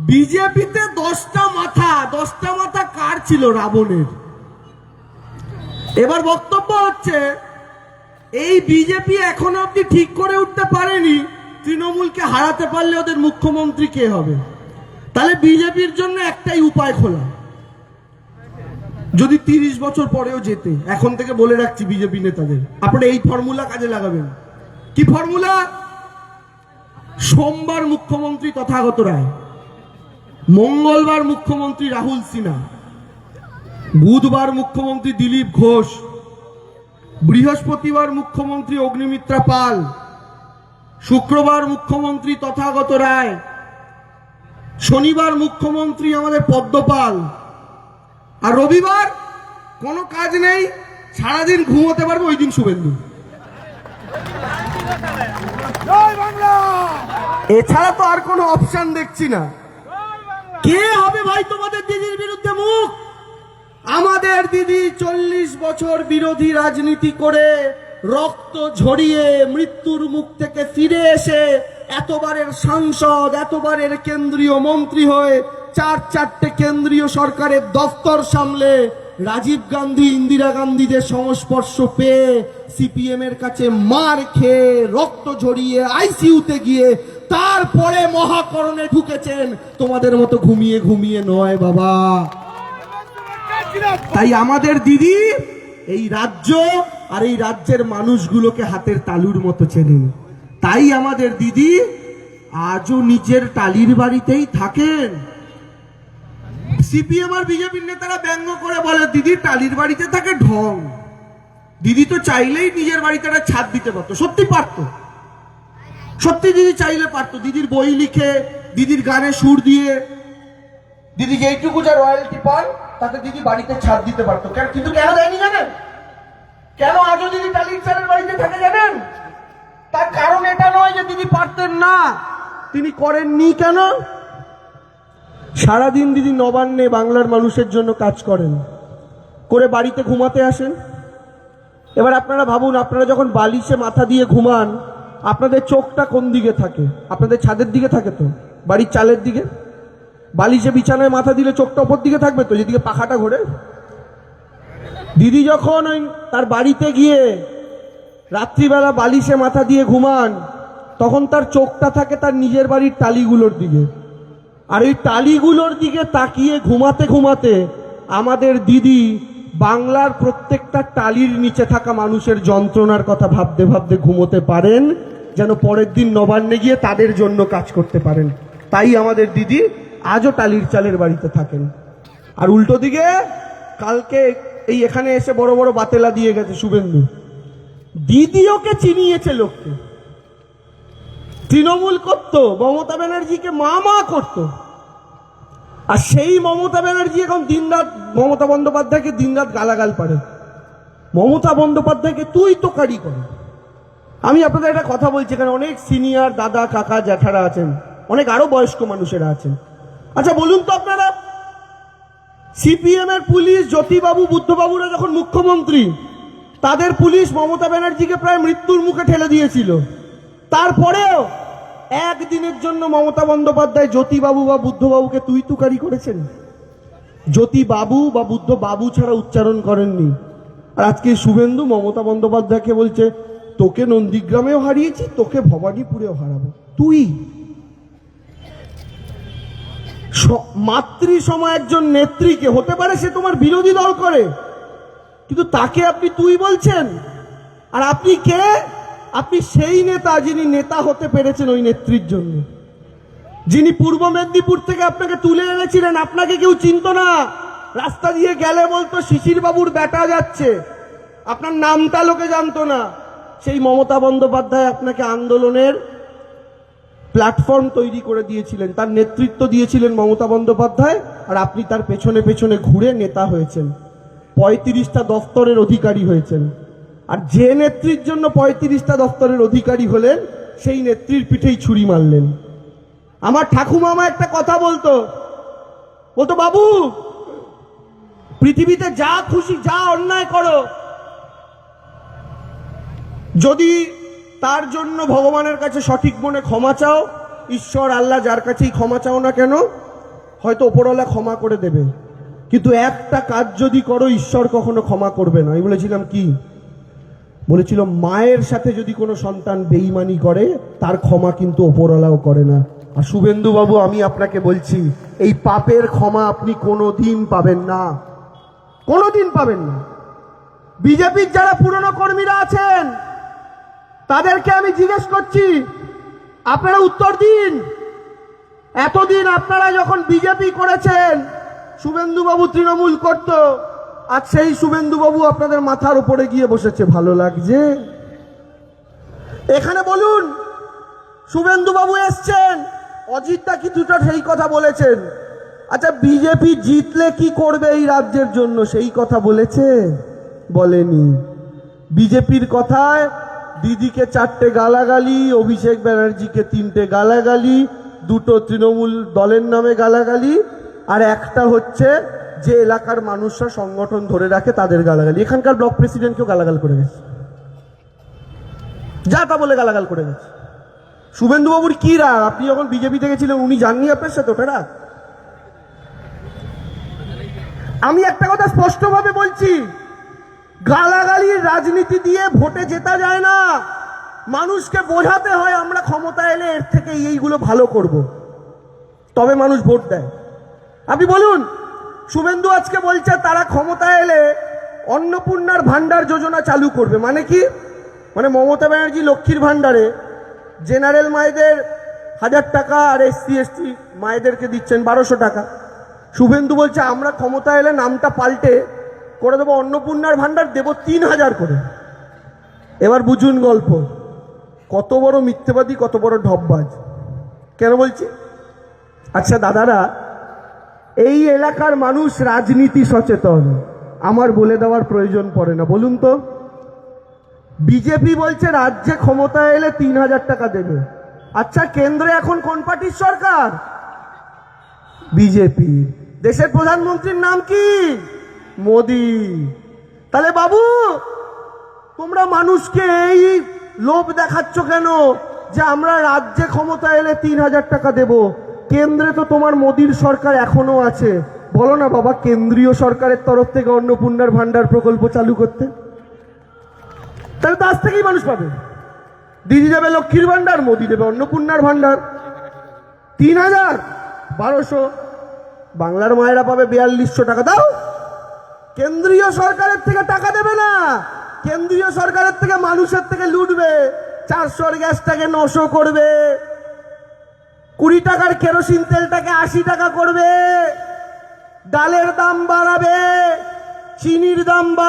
বিজেপিতে 10টা মাথা কার ছিল? রাবণের। এবার বক্তব্য হচ্ছে এই বিজেপি এখনো অব্দি ঠিক করে উঠতে পারেনি তৃণমূলকে হারাতে পারলে ওদের মুখ্যমন্ত্রী কে হবে। তাহলে বিজেপির জন্য একটাই উপায় খোলা, যদি 30 বছর পরেও যেতে, এখন থেকে বলে রাখছি বিজেপি নেতাদের, আপনারা এই ফর্মুলা কাজে লাগাবেন। কি ফর্মুলা? সোমবার মুখ্যমন্ত্রী তথাগত রায়, মঙ্গলবার মুখ্যমন্ত্রী রাহুল সিনহা, বুধবার মুখ্যমন্ত্রী দিলীপ ঘোষ, বৃহস্পতিবার মুখ্যমন্ত্রী অগ্নিমিত্রা পাল, শুক্রবার মুখ্যমন্ত্রী তথাগত রায়, শনিবার মুখ্যমন্ত্রী আমাদের পদ্মপাল, আর রবিবার কোনো কাজ নেই, সারাদিন ঘুমোতে পারবো, ওই দিন শুভেন্দু। এছাড়া তো আর কোনো অপশন দেখছি না। কে হবে ভাই তোমাদের দিদির বিরুদ্ধে মুখ? আমাদের দিদি 40 বছর বিরোধী রাজনীতি করে রক্ত ঝরিয়ে মৃত্যুর মুখ থেকে ফিরে এসে এতবারের সাংসদ, এতবারের কেন্দ্রীয় মন্ত্রী হয়ে 4 কেন্দ্রীয় সরকারের দফতর সামলে রাজীব গান্ধী, ইন্দিরা গান্ধীদের সংস্পর্শ পেয়ে সিপিএম এর কাছে মার খেয়ে রক্ত ঝরিয়ে আইসিইউতে গিয়ে তারপরে মহাকরণে ঢুকেছেন। তোমাদের মতো ঘুমিয়ে ঘুমিয়ে নয় বাবা। তাই আমাদের দিদি এই রাজ্য আর এই রাজ্যের মানুষগুলোকে হাতের তালুর মতো চেনেন। তাই আমাদের দিদি আজও নিজের টালির বাড়িতেই থাকেন। সিপিএম আর বিজেপির নেতারা ব্যঙ্গ করে বলে দিদি টালির বাড়িতে থাকে ঢং। দিদি তো চাইলেই নিজের বাড়িতে একটা ছাদ দিতে পারতো, সত্যি পারতো, সত্যি দিদি চাইলে পারতো। দিদির বই লিখে, দিদির গানে সুর দিয়ে, দিদি যেইটুকু যা রয়্যালটি পান তাতে দিদি বাড়িতে ছাদ দিতে পারতো। কিন্তু কেন দেয়নি জানেন? কেন আজও দিদি টালির চালের বাড়িতে থাকে জানেন? তার কারণ এটা নয় যে দিদি পারতেন না, তিনি করেননি। কেন? সারাদিন দিদি নবান্নে বাংলার মানুষের জন্য কাজ করেন, করে বাড়িতে ঘুমাতে আসেন। এবার আপনারা ভাবুন, আপনারা যখন বালিশে মাথা দিয়ে ঘুমান আপনাদের চোখটা কোন দিকে থাকে? আপনাদের ছাদের দিকে থাকে তো, বাড়ির চালের দিকে। বালিশে বিছানায় মাথা দিলে চোখটা ওপর দিকে থাকবে তো, যেদিকে পাখাটা ঘোরে। দিদি যখন ওই তার বাড়িতে গিয়ে রাত্রিবেলা বালিশে মাথা দিয়ে ঘুমান তখন তার চোখটা থাকে তার নিজের বাড়ির টালিগুলোর দিকে। আর ওই টালিগুলোর দিকে তাকিয়ে ঘুমাতে ঘুমাতে আমাদের দিদি বাংলার প্রত্যেকটা টালির নিচে থাকা মানুষের যন্ত্রণার কথা ভাবতে ভাবতে ঘুমোতে পারেন, যেন পরের দিন নবান্নে গিয়ে তাদের জন্য কাজ করতে পারেন। তাই আমাদের দিদি আজও টালির চালের বাড়িতে থাকেন। আর উল্টো দিকে কালকে এই এখানে এসে বড় বড় বাতেলা দিয়ে গেছে শুভেন্দু। দিদি ওকে চিনিয়েছে লোককে। তৃণমূল করতো, মমতা ব্যানার্জিকে মা মা করতো। আর সেই মমতা ব্যানার্জি এখন দিনরাত মমতা বন্দ্যোপাধ্যায়কে দিনরাত গালাগাল পারে, মমতা বন্দ্যোপাধ্যায়কে তুই তোকারি করে। আমি আপনাদের একটা কথা বলছি, এখানে অনেক সিনিয়র দাদা কাকা জ্যাঠারা আছেন, অনেক আরো বয়স্ক মানুষেরা আছেন। আচ্ছা বলুন তো আপনারা, সিপিএম এর পুলিশ জ্যোতিবাবু বুদ্ধবাবুরা যখন মুখ্যমন্ত্রী, তাদের পুলিশ মমতা ব্যানার্জিকে প্রায় মৃত্যুর মুখে ঠেলে দিয়েছিল। তারপরেও একদিনের জন্য মমতা বন্দ্যোপাধ্যায় জ্যোতিবাবু বা বুদ্ধবাবুকে তুই তুকারি করেছেন? জ্যোতিবাবু বা বুদ্ধ বাবু ছাড়া উচ্চারণ করেননি। আর আজকে শুভেন্দু মমতা বন্দ্যোপাধ্যায়কে বলছে তোকে নন্দীগ্রামেও হারিয়েছি, তোকে ভবানীপুরেও হারাবো। তুই মাতৃ সময় একজন নেত্রীকে, হতে পারে সে তোমার বিরোধী দল করে, কিন্তু তাকে আপনি তুই বলছেন। আর আপনি কে? আপনি সেই নেতা যিনি নেতা হতে পেরেছেন ওই নেত্রীর জন্য, যিনি পূর্ব মেদিনীপুর থেকে আপনাকে তুলে এনেছিলেন। আপনাকে কেউ চিনত না, রাস্তা দিয়ে গেলে বলতো শিশির বাবুর বেটা যাচ্ছে, আপনার নামটা লোকে জানতো না। সেই মমতা বন্দ্যোপাধ্যায় আপনাকে আন্দোলনের প্ল্যাটফর্ম তৈরি করে দিয়েছিলেন, তার নেতৃত্ব দিয়েছিলেন মমতা বন্দ্যোপাধ্যায়। আর আপনি তার পেছনে পেছনে ঘুরে নেতা হয়েছেন, 35টা দফতরের অধিকারী হয়েছেন। আর যে নেত্রীর জন্য 35টা দফতরের অধিকারী হলেন, সেই নেত্রীর পিঠেই ছুরি মারলেন। আমার ঠাকুমা একটা কথা বলতো, বাবু পৃথিবীতে যা খুশি যা অন্যায় করো, যদি তার জন্য ভগবানের কাছে সঠিক মনে ক্ষমা চাও, ঈশ্বর আল্লাহ যার কাছেই ক্ষমা চাও না কেন, হয়তো ওপরওয়ালা ক্ষমা করে দেবে, কিন্তু একটা কাজ যদি করো ঈশ্বর কখনো ক্ষমা করবে না। আমি বলেছিলাম কি? বলেছিল মায়ের সাথে যদি কোনো সন্তান বেঈমানি করে তার ক্ষমা কিন্তু ওপরওয়ালাও করে না। আর শুভেন্দু বাবু, আমি আপনাকে বলছি, এই পাপের ক্ষমা আপনি কোনোদিন পাবেন না, কোনোদিন পাবেন না। বিজেপির যারা পুরনো কর্মীরা আছেন তাদেরকে আমি জিজ্ঞেস করছি, আপনারা উত্তর দিন। এতদিন আপনারা যখন বিজেপি করেছেন, শুভেন্দুবাবু তৃণমূল করত, আজ সেই শুভেন্দুবাবু আপনাদের মাথার উপরে গিয়ে বসেছে, ভালো লাগছে? এখানে বলুন, শুভেন্দুবাবু এসছেন, অজিতদা কি দুটো সেই কথা বলেছেন? আচ্ছা, বিজেপি জিতলে কি করবে এই রাজ্যের জন্য সেই কথা বলেছে? বলেনি। বিজেপির কথায় দিদিকে 4টে গালাগালি, অভিষেক ব্যানার্জিকে 3টে গালাগালি, 2টো তৃণমূল দলের নামে গালাগালি, আর একটা হচ্ছে যে এলাকার মানুষরা সংগঠন ধরে রাখে তাদের গালাগালি। এখানকার ব্লক প্রেসিডেন্টকেও গালাগাল করে গেছে, যা তা বলে গালাগাল করে গেছে। শুভেন্দুবাবুর কি রাগ? আপনি যখন বিজেপি থেকে ছিলেন উনি জাননি আপনার সাথে ওটা রাগ? আমি একটা কথা স্পষ্টভাবে বলছি, গালাগালির রাজনীতি দিয়ে ভোটে জেতা যায় না। মানুষকে বোঝাতে হয় আমরা ক্ষমতা এলে এর থেকে এইগুলো ভালো করব, তবে মানুষ ভোট দেয়। আপনি বলুন, শুভেন্দু আজকে বলছে তারা ক্ষমতা এলে অন্নপূর্ণার ভান্ডার যোজনা চালু করবে। মানে কি? মানে মমতা ব্যানার্জি লক্ষ্মীর ভান্ডারে জেনারেল মায়েদের 1000 টাকা আর SC ST মায়েদেরকে দিচ্ছেন 1200 টাকা। শুভেন্দু বলছে আমরা ক্ষমতা এলে নামটা পাল্টে করে দেবো অন্নপূর্ণার ভান্ডার, দেব 3000 করে। এবার বুঝুন গল্প, কত বড় মিথ্যেবাদী, কত বড় ঢপবাজ। কেন বলছি? আচ্ছা দাদারা, এই এলাকার মানুষ রাজনীতি সচেতন, আমার বলে দেওয়ার প্রয়োজন পড়ে না। বলুন তো, বিজেপি বলছে রাজ্যে ক্ষমতা এলে 3000 টাকা দেবে। আচ্ছা, কেন্দ্রে এখন কোন পার্টির সরকার? বিজেপি। দেশের প্রধানমন্ত্রীর নাম কি? মোদি। তাহলে বাবু, তোমরা মানুষকে এই লোভ দেখাচ্ছ কেন যে আমরা রাজ্যে ক্ষমতা এলে 3000 টাকা দেব? কেন্দ্রে তো তোমার মোদির সরকার এখনো আছে। বলো না বাবা, কেন্দ্রীয় সরকারের তরফ থেকে অন্নপূর্ণার ভান্ডার প্রকল্প চালু করতে। তাহলে তো আজ থেকেই মানুষ পাবে। দিদি দেবে লক্ষ্মীর ভান্ডার, মোদি দেবে অন্নপূর্ণার ভান্ডার। 3000, 1200। বাংলার মায়েরা পাবে 4200 টাকা। দাও, কেন্দ্রীয় সরকারের থেকে টাকা দেবে না, কেন্দ্রীয় সরকারের থেকে মানুষের থেকে লুটবে। 400 গ্যাসটাকে 900 করবে, 20 টাকার কেরোসিন তেলটাকে 80 টাকা করবে, ডালের দাম বাড়াবে, চিনির দাম বাড়াবে।